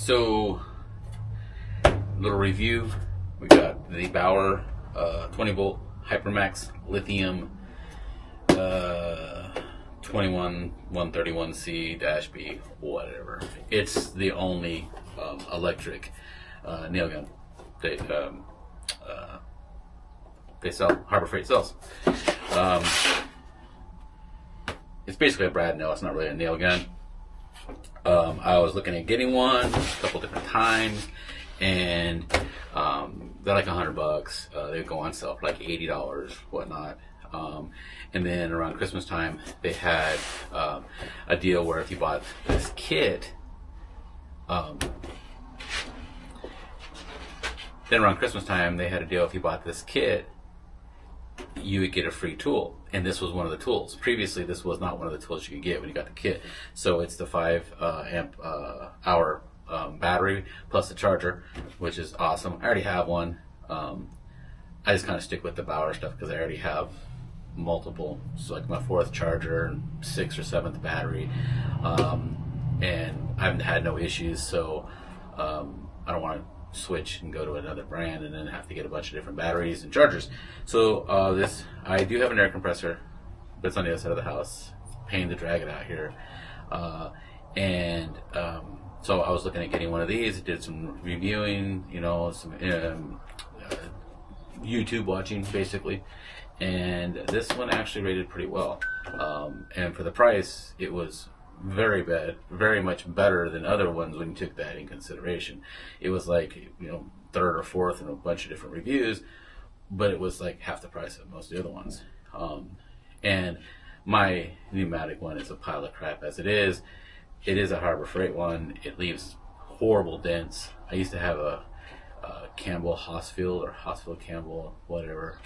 So, little review. We got the Bauer 20 volt Hypermax lithium 21131C-B, whatever. It's the only electric nail gun they sell. Harbor Freight sells. It's basically a brad nail. It's not really a nail gun. I was looking at getting one a couple different times, and they're like $100. They go on sale for like $80, whatnot. And then around Christmas time, they had a deal where if you bought this kit, then around Christmas time, they had a deal if you bought this kit, you would get a free tool. And this was one of the tools. Previously, this was not one of the tools you could get when you got the kit. So it's the 5 amp hour battery plus the charger, which is awesome. I already have one. I just kind of stick with the Bauer stuff because I already have multiple. So like my 4th charger and 6th or 7th battery. And I haven't had no issues. So I don't want to switch and go to another brand and then have to get a bunch of different batteries and chargers. So I do have an air compressor, but it's on the other side of the house. It's a pain to drag it out here. So I was looking at getting one of these. Did some reviewing, some YouTube watching basically, and this one actually rated pretty well. And for the price, it was very much better than other ones when you took that in consideration. It was like 3rd or 4th in a bunch of different reviews, but it was like half the price of most of the other ones. And my pneumatic one is a pile of crap as it is. It is a Harbor Freight one. It leaves horrible dents. I used to have a Campbell Hosfield or Hosfield Campbell, whatever.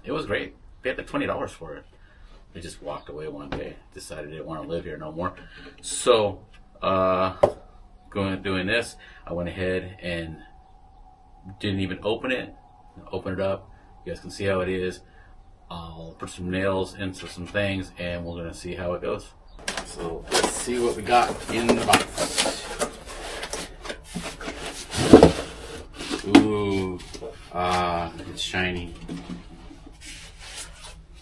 It was great. Paid like $20 for it. I just walked away one day, decided I didn't want to live here no more. So, doing this, I went ahead and didn't even open it. Open it up. You guys can see how it is. I'll put some nails into some things, and we're gonna see how it goes. So let's see what we got in the box. Ooh, it's shiny.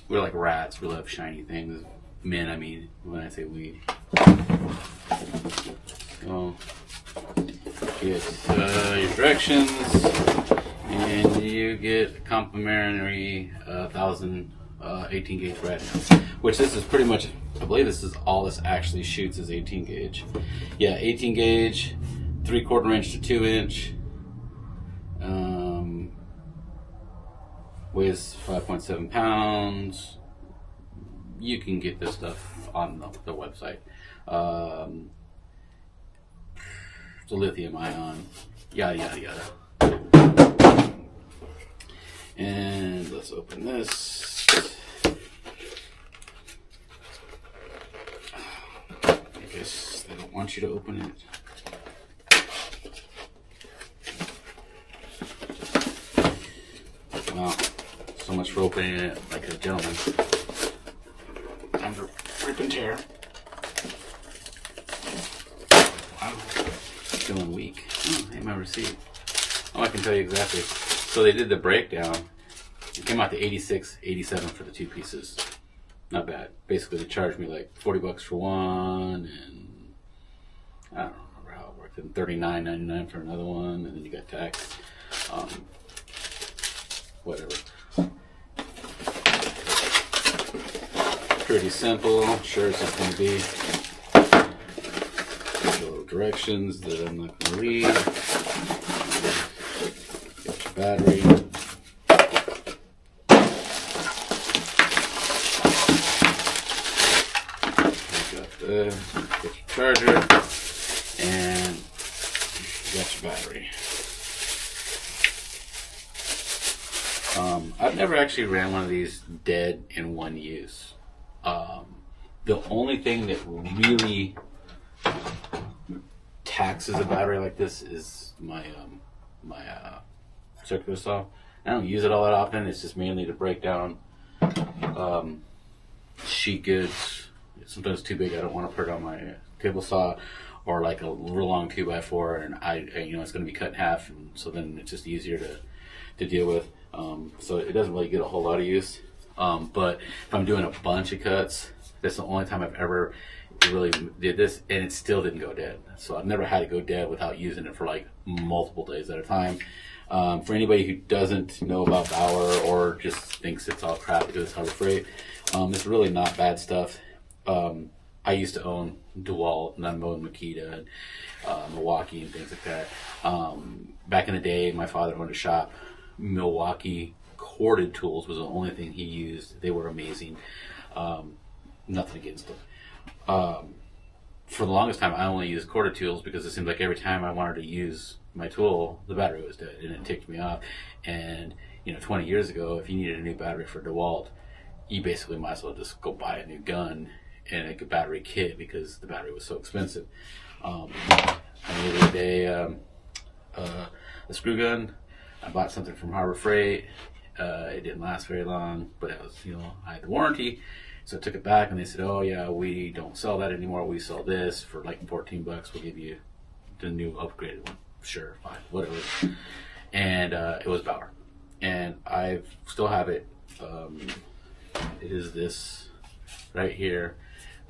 We're like rats. We love shiny things. Men, I mean, when I say we. So, get your directions, and you get a complimentary 1,000 18 gauge brad nail, which this is pretty much, I believe this is all this actually shoots is 18 gauge. Yeah, 18 gauge, 3/4 inch to 2 inch. Weighs 5.7 pounds. You can get this stuff on the website. It's a lithium ion, yada yada yada. And let's open this. I guess they don't want you to open it. Wow. So much for opening it like a gentleman. Time to rip and tear. Wow. Feeling weak. Oh, hey, my receipt. Oh, I can tell you exactly. So they did the breakdown. It came out to $86.87 for the 2 pieces. Not bad. Basically, they charged me like $40 for one, and I don't remember how it worked. And $39.99 for another one, and then you got tax. Whatever. Pretty simple. I'm sure it's just going to be little directions that I'm not going to read. Get your battery. Get your charger, and you got your battery. I've never actually ran one of these dead in one use. The only thing that really taxes a battery like this is my circular saw. I don't use it all that often. It's just mainly to break down sheet goods. Sometimes it's too big. I don't want to put it on my table saw or like a real long 2x4, and it's going to be cut in half, and so then it's just easier to deal with. So it doesn't really get a whole lot of use. But if I'm doing a bunch of cuts, that's the only time I've ever really did this, and it still didn't go dead. So I've never had to go dead without using it for like multiple days at a time. For anybody who doesn't know about Bauer or just thinks it's all crap because it's Harbor Freight, it's really not bad stuff. I used to own DeWalt, and I'm owning Makita, and Milwaukee, and things like that. Back in the day, my father owned a shop. Milwaukee corded tools was the only thing he used. They were amazing. Nothing against them. For the longest time, I only used corded tools because it seemed like every time I wanted to use my tool, the battery was dead, and it ticked me off. And 20 years ago, if you needed a new battery for DeWalt, you basically might as well just go buy a new gun and a battery kit because the battery was so expensive. I needed a screw gun. I bought something from Harbor Freight. It didn't last very long, but it was, I had the warranty. So I took it back, and they said, "Oh yeah, we don't sell that anymore. We sell this for like $14. We'll give you the new upgraded one." Sure, fine, whatever. And it was Bauer, and I still have it. It is this right here.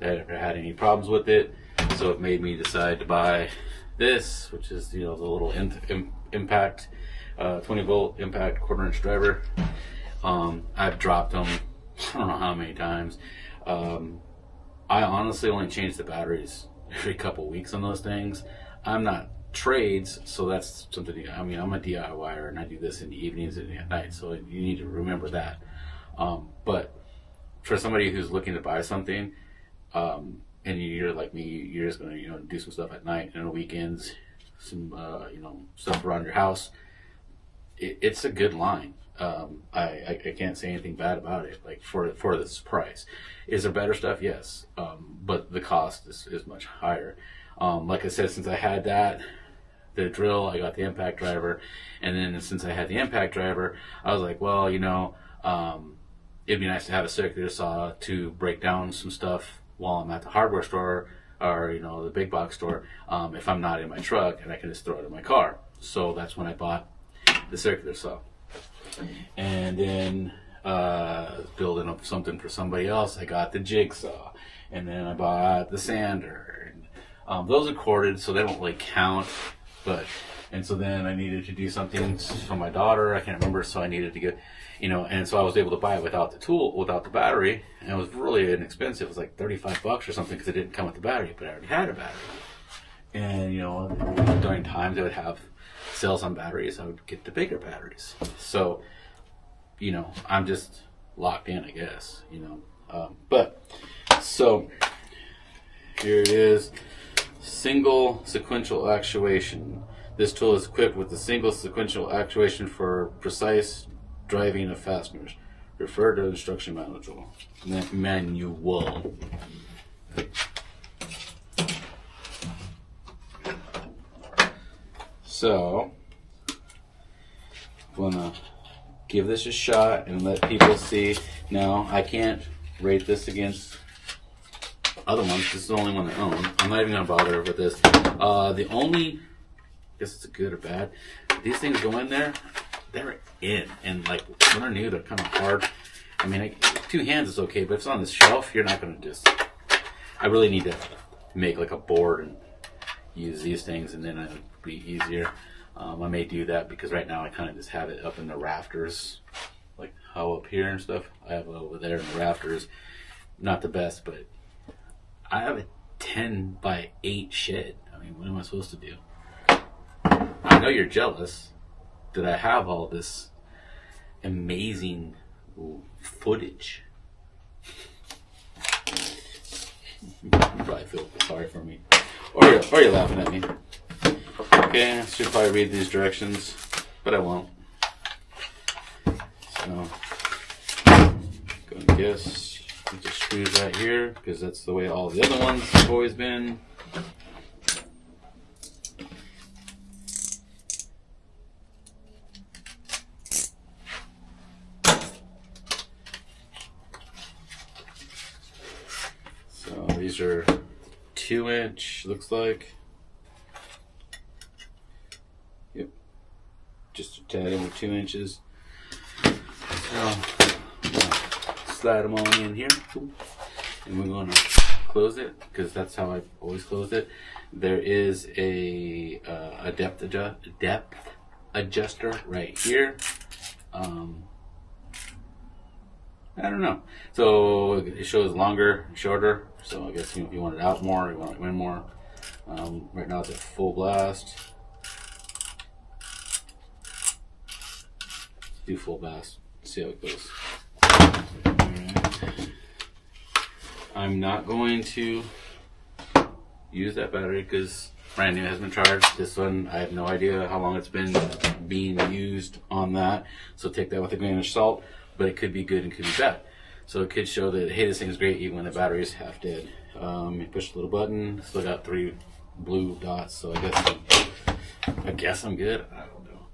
I never had any problems with it, so it made me decide to buy this, which is the little impact, 20-volt impact quarter-inch driver. I've dropped them I don't know how many times. I honestly only change the batteries every couple weeks on those things. I'm not trades, so that's something. I'm a DIYer, and I do this in the evenings and at night, so you need to remember that. But for somebody who's looking to buy something, and you're like me, you're just going to do some stuff at night and on the weekends, some stuff around your house. It's a good line. I can't say anything bad about it. Like for this price, is there better stuff? Yes, but the cost is much higher. Like I said, since I had the drill, I got the impact driver, and then since I had the impact driver, I was like, well, it'd be nice to have a circular saw to break down some stuff while I'm at the hardware store or the big box store. If I'm not in my truck, and I can just throw it in my car. So that's when I bought the circular saw. And then building up something for somebody else, I got the jigsaw, and then I bought the sander. And, those are corded, so they don't really count. And so then I needed to do something for my daughter. I can't remember, so I needed to get, and so I was able to buy it without the tool, without the battery, and it was really inexpensive. It was like $35 or something because it didn't come with the battery, but I already had a battery. And during times they would have sales on batteries, I would get the bigger batteries. So, I'm just locked in, I guess, but so here it is. Single sequential actuation. This tool is equipped with a single sequential actuation for precise driving of fasteners. Refer to instruction manual. So, I'm gonna give this a shot and let people see. Now, I can't rate this against other ones. This is the only one I own. I'm not even gonna bother with this. The only, I guess it's good or bad, these things go in there, they're in. And like when they're new, they're kind of hard. I mean, two hands is okay, but if it's on the shelf, you're not gonna just, I really need to make like a board and use these things, and then it'll be easier. I may do that because right now I kind of just have it up in the rafters, like how up here and stuff. I have it over there in the rafters. Not the best, but I have a 10 by 8 shed. I mean, what am I supposed to do? I know you're jealous that I have all this amazing footage. You probably feel sorry for me. Or you're laughing at me. Okay, I should probably read these directions, but I won't. So, gonna guess just screws right here, because that's the way all the other ones have always been. So these are 2" 2-inch, looks like. Yep. Just a tad over 2 inches. So, slide them all in here. And we're going to close it, because that's how I've always closed it. There is a depth adjuster right here. I don't know. So it shows longer, shorter. So I guess if you want it out more, you want it in more. Right now it's at full blast. Do full blast. See how it goes. Right. I'm not going to use that battery because brand new, has been charged. This one, I have no idea how long it's been being used on that. So take that with a grain of salt. But it could be good and could be bad. So it could show that, hey, this thing's great even when the battery is half dead. You push the little button, still got 3 blue dots, so I guess I'm good. I don't know.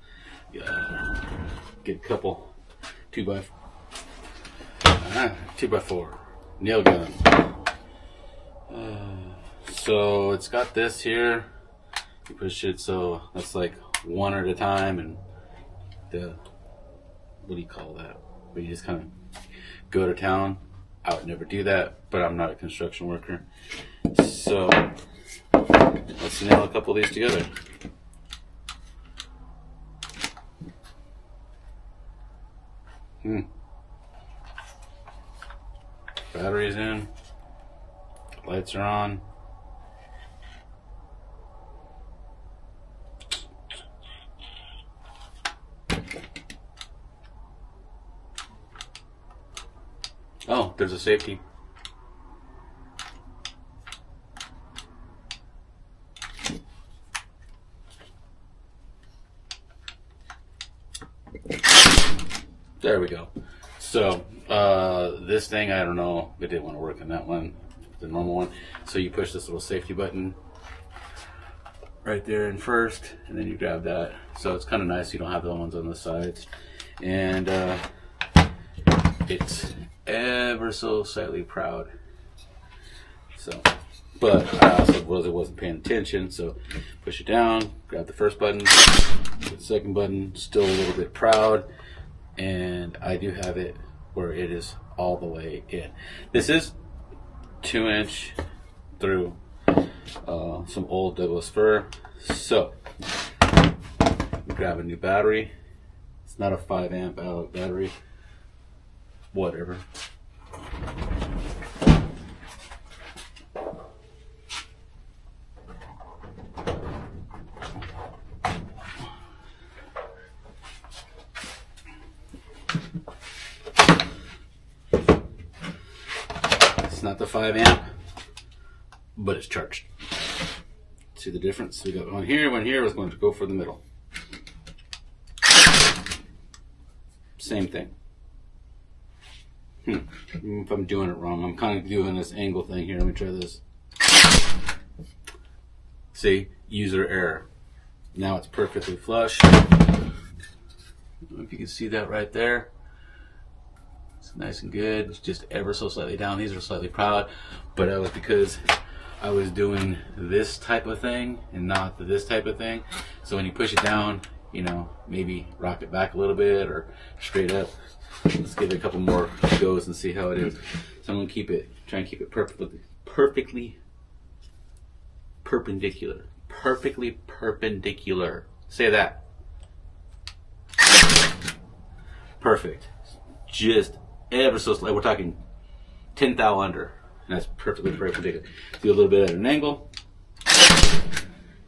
Yeah, get a couple 2x4 nail gun. So it's got this here. You push it, so that's like one at a time, and what do you call that? Where you just kind of go to town. I would never do that, but I'm not a construction worker. So let's nail a couple of these together. Batteries in, lights are on. Oh, there's a safety. There we go. So, this thing, I don't know, it didn't want to work on that one, the normal one. So you push this little safety button right there in first, and then you grab that. So it's kind of nice, you don't have the ones on the sides. And it's ever so slightly proud. So, but I also wasn't paying attention, so push it down, grab the first button, the second button, still a little bit proud, and I do have it where it is all the way in. This is 2-inch through some old Douglas fir. So grab a new battery. It's not a 5-amp battery. Whatever. It's not the 5-amp, but it's charged. See the difference? We got one here was going to go for the middle. Same thing. If I'm doing it wrong, I'm kind of doing this angle thing here. Let me try this. See, user error. Now it's perfectly flush. I don't know if you can see that right there. It's nice and good. It's just ever so slightly down. These are slightly proud, but that was because I was doing this type of thing and not this type of thing. So when you push it down, you know, maybe rock it back a little bit or straight up. Let's give it a couple more goes and see how it is. So I'm gonna try and keep it perfectly perpendicular. Perfectly perpendicular. Say that. Perfect. Just ever so slightly. We're talking 10 thou under. And that's perfectly perpendicular. Do a little bit at an angle.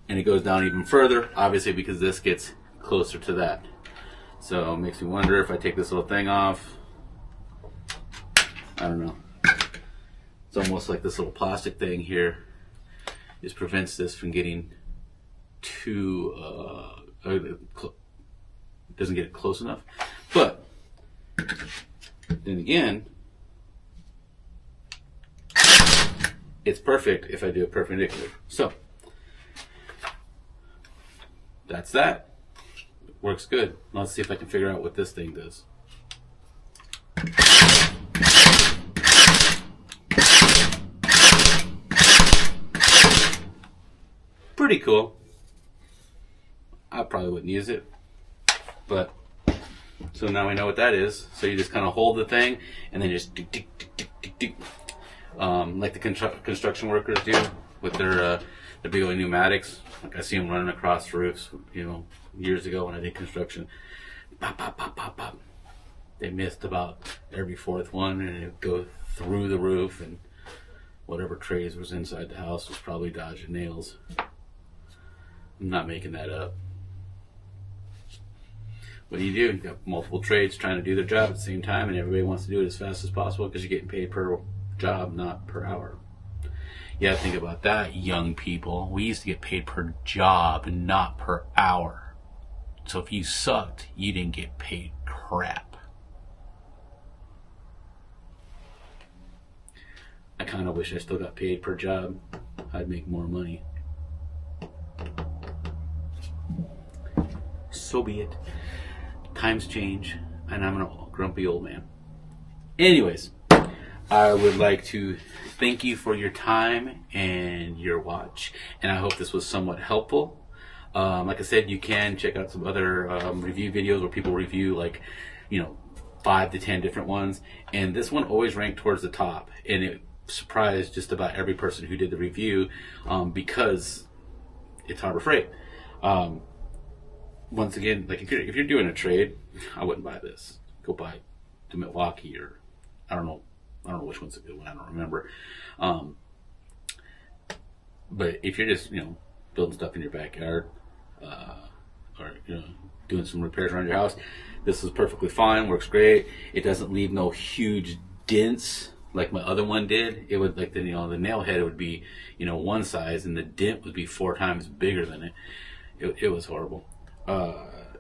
And it goes down even further, obviously, because this gets closer to that. So it makes me wonder if I take this little thing off. I don't know. It's almost like this little plastic thing here just prevents this from getting too, doesn't get it close enough. But then again, it's perfect if I do it perpendicular. So that's that. Works good. Let's see if I can figure out what this thing does. pretty cool. I probably wouldn't use it, but so now we know what that is. So you just kind of hold the thing and then just tick, tick, tick, tick, tick, tick. Like the construction workers do with their big old pneumatics. Like I see them running across roofs, you know, years ago when I did construction. Pop, pop, pop, pop, pop. They missed about every fourth one, and it would go through the roof, and whatever trays was inside the house was probably dodging nails. I'm not making that up. What do? You've got multiple trades trying to do their job at the same time, and everybody wants to do it as fast as possible because you're getting paid per job, not per hour. You gotta think about that, young people. We used to get paid per job, not per hour. So if you sucked, you didn't get paid crap. I kind of wish I still got paid per job. I'd make more money. So be it. Times change, and I'm a grumpy old man. Anyways, I would like to thank you for your time and your watch, and I hope this was somewhat helpful. Like I said, you can check out some other review videos where people review, like, you know, 5 to 10 different ones, and this one always ranked towards the top, and it surprised just about every person who did the review because it's Harbor Freight. Once again, like if you're doing a trade, I wouldn't buy this. Go buy the Milwaukee, or I don't know which one's a good one. I don't remember. But if you're just, you know, building stuff in your backyard, or, you know, doing some repairs around your house, this is perfectly fine. Works great. It doesn't leave no huge dents like my other one did. It would, like, the, you know, the nail head would be, you know, one size, and the dent would be 4 times bigger than it. It was horrible.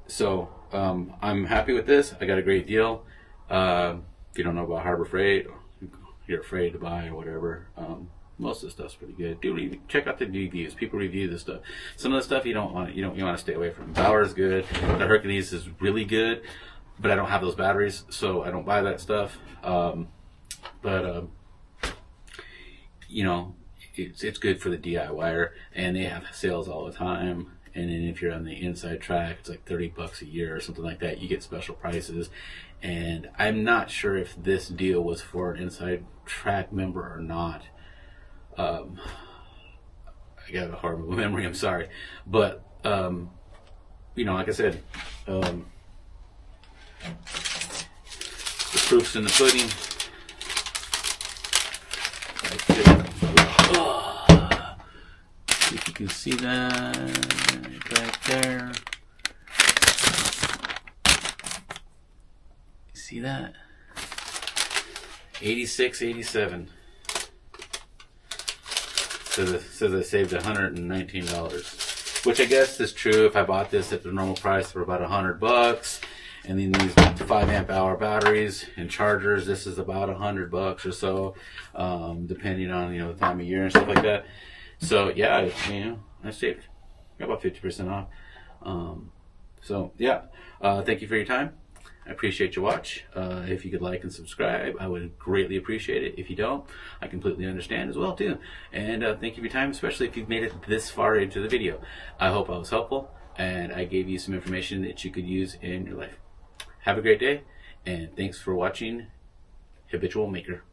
So I'm happy with this. I got a great deal. If you don't know about Harbor Freight, or you're afraid to buy or whatever, most of the stuff's pretty good. Check out the reviews. People review this stuff. Some of the stuff you want to stay away from. Bauer is good. The Hercules is really good, but I don't have those batteries, so I don't buy that stuff. You know, it's good for the DIYer, and they have sales all the time. And then if you're on the inside track, it's like $30 a year or something like that. You get special prices. And I'm not sure if this deal was for an inside track member or not. I got a horrible memory, I'm sorry. But, you know, like I said, the proof's in the pudding. If you can see that right there. See that? 86, 87. Says I saved $119, which I guess is true. If I bought this at the normal price for about $100, and then these 5 amp hour batteries and chargers, this is about $100 or so, depending on, you know, the time of year and stuff like that. So yeah, you know, I saved, got about 50% off. So yeah, thank you for your time. I appreciate your watch. If you could like and subscribe, I would greatly appreciate it. If you don't, I completely understand as well too. And thank you for your time, especially if you've made it this far into the video. I hope I was helpful and I gave you some information that you could use in your life. Have a great day, and thanks for watching Habitual Maker.